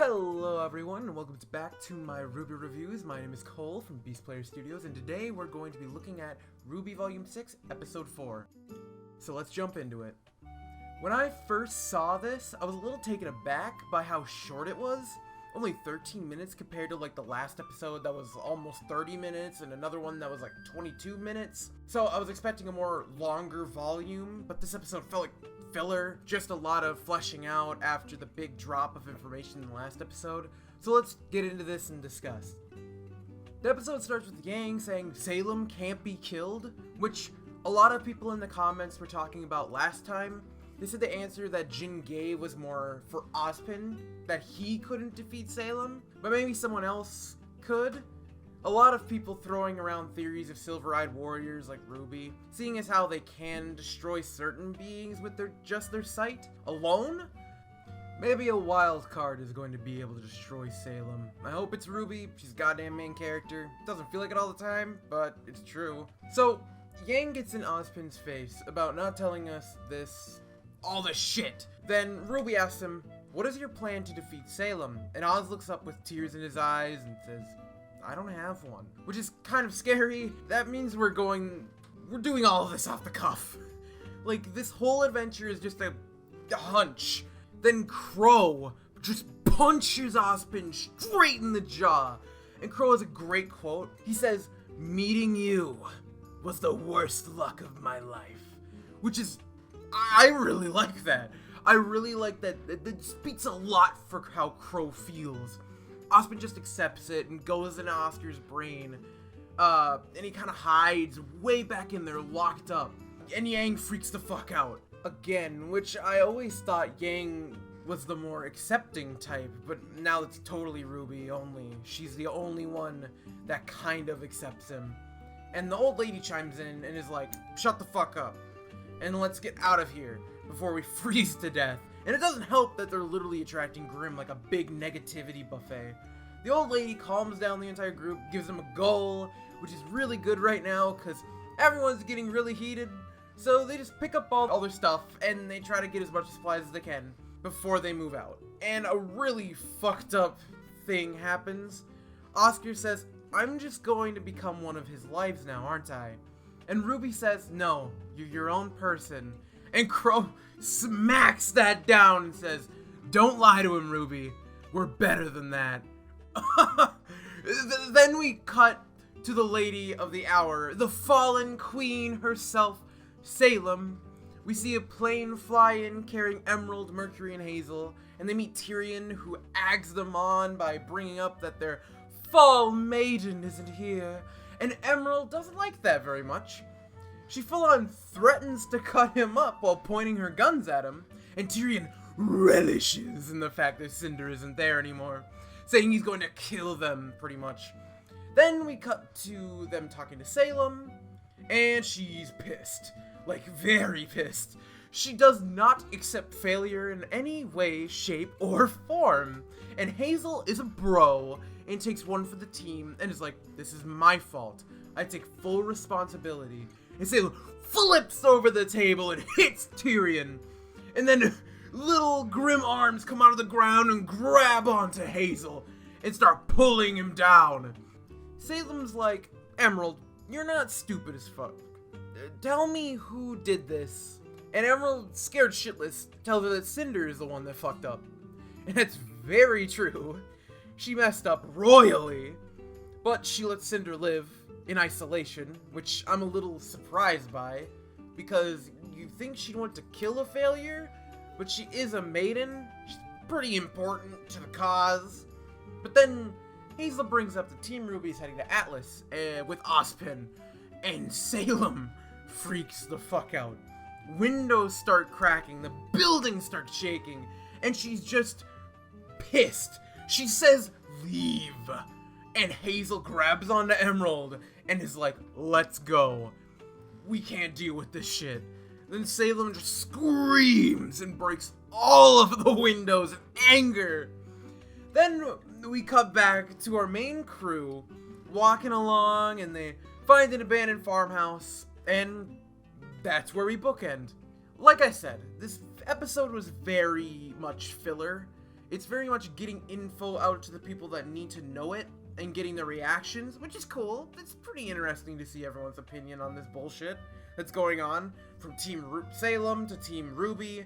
Hello everyone, and welcome back to my Rwby reviews. My name is Cole from Beast Player Studios, and today we're going to be looking at Rwby Volume 6, Episode 4. So let's jump into it. When I first saw this, I was a little taken aback by how short it was. Only 13 minutes compared to like the last episode that was almost 30 minutes and another one that was like 22 minutes. So I was expecting a more longer volume, but this episode felt like filler, just a lot of fleshing out after the big drop of information in the last episode. So let's get into this and discuss. The episode starts with Yang saying Salem can't be killed, which a lot of people in the comments were talking about last time. They said the answer that Jin gave was more for Ozpin, that he couldn't defeat Salem, but maybe someone else could. A lot of people throwing around theories of silver-eyed warriors like Rwby, seeing as how they can destroy certain beings with just their sight alone. Maybe a wild card is going to be able to destroy Salem. I hope it's Rwby, she's goddamn main character. Doesn't feel like it all the time, but it's true. So, Yang gets in Ozpin's face about not telling us all this shit. Then Rwby asks him, what is your plan to defeat Salem? And Oz looks up with tears in his eyes and says, I don't have one. Which is kind of scary. That means we're doing all of this off the cuff. Like, this whole adventure is just a hunch. Then Crow just punches Ozpin straight in the jaw. And Crow has a great quote. He says, meeting you was the worst luck of my life. Which is, I really like that. I really like that. It speaks a lot for how Crow feels. Ozpin just accepts it and goes into Oscar's brain. And he kind of hides way back in there, locked up. And Yang freaks the fuck out. Again, which I always thought Yang was the more accepting type, but now it's totally Rwby only. She's the only one that kind of accepts him. And the old lady chimes in and is like, shut the fuck up. And let's get out of here before we freeze to death. And it doesn't help that they're literally attracting Grimm like a big negativity buffet. The old lady calms down the entire group, gives them a goal, which is really good right now because everyone's getting really heated. So they just pick up all their stuff and they try to get as much supplies as they can before they move out. And a really fucked up thing happens. Oscar says, I'm just going to become one of his lives now, aren't I? And Rwby says, no, you're your own person. And Crow smacks that down and says, don't lie to him, Rwby. We're better than that. Then we cut to the lady of the hour, the fallen queen herself, Salem. We see a plane fly in carrying Emerald, Mercury, and Hazel, and they meet Tyrion, who eggs them on by bringing up that their fall maiden isn't here, and Emerald doesn't like that very much. She full-on threatens to cut him up while pointing her guns at him, and Tyrion relishes in the fact that Cinder isn't there anymore, saying he's going to kill them, pretty much. Then we cut to them talking to Salem, and she's pissed. Like, very pissed. She does not accept failure in any way, shape, or form. And Hazel is a bro, and takes one for the team, and is like, this is my fault. I take full responsibility. And Salem flips over the table and hits Tyrion. And then little grim arms come out of the ground and grab onto Hazel and start pulling him down. Salem's like, Emerald, you're not stupid as fuck. Tell me who did this. And Emerald, scared shitless, tells her that Cinder is the one that fucked up. And that's very true. She messed up royally. But she lets Cinder live in isolation, which I'm a little surprised by, because you think she'd want to kill a failure, but she is a maiden. She's pretty important to the cause. But then Hazel brings up that Team Rwby's heading to Atlas with Ozpin, and Salem freaks the fuck out. Windows start cracking, the building starts shaking, and she's just pissed. She says, leave. And Hazel grabs onto Emerald and is like, let's go. We can't deal with this shit. Then Salem just screams and breaks all of the windows in anger. Then we cut back to our main crew walking along, and they find an abandoned farmhouse, and that's where we bookend. Like I said, this episode was very much filler. It's very much getting info out to the people that need to know it and getting their reactions, which is cool. It's pretty interesting to see everyone's opinion on this bullshit that's going on, from Team Salem to Team Rwby.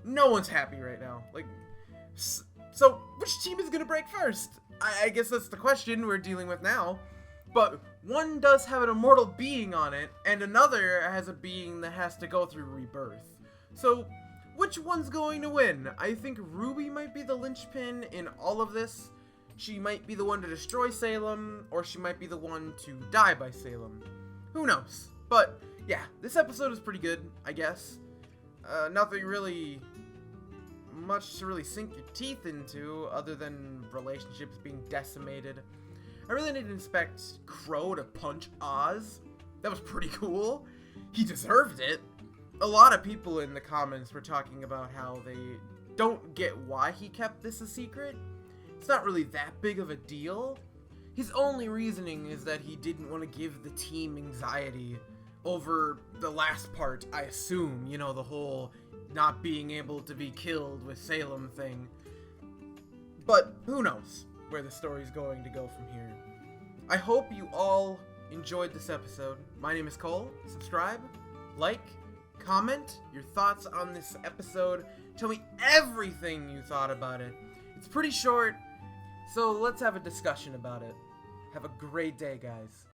No one's happy right now. Like, so which team is gonna break first? I guess that's the question we're dealing with now. But one does have an immortal being on it, and another has a being that has to go through rebirth. So, which one's going to win? I think Rwby might be the linchpin in all of this. She might be the one to destroy Salem, or she might be the one to die by Salem. Who knows? But, yeah, this episode is pretty good, I guess. Nothing really much to really sink your teeth into, other than relationships being decimated. I really didn't expect Crow to punch Oz. That was pretty cool. He deserved it. A lot of people in the comments were talking about how they don't get why he kept this a secret. It's not really that big of a deal. His only reasoning is that he didn't want to give the team anxiety over the last part, I assume. You know, the whole not being able to be killed with Salem thing. But who knows where the story's going to go from here. I hope you all enjoyed this episode. My name is Cole. Subscribe, like, comment your thoughts on this episode. Tell me everything you thought about it. It's pretty short, so let's have a discussion about it. Have a great day, guys.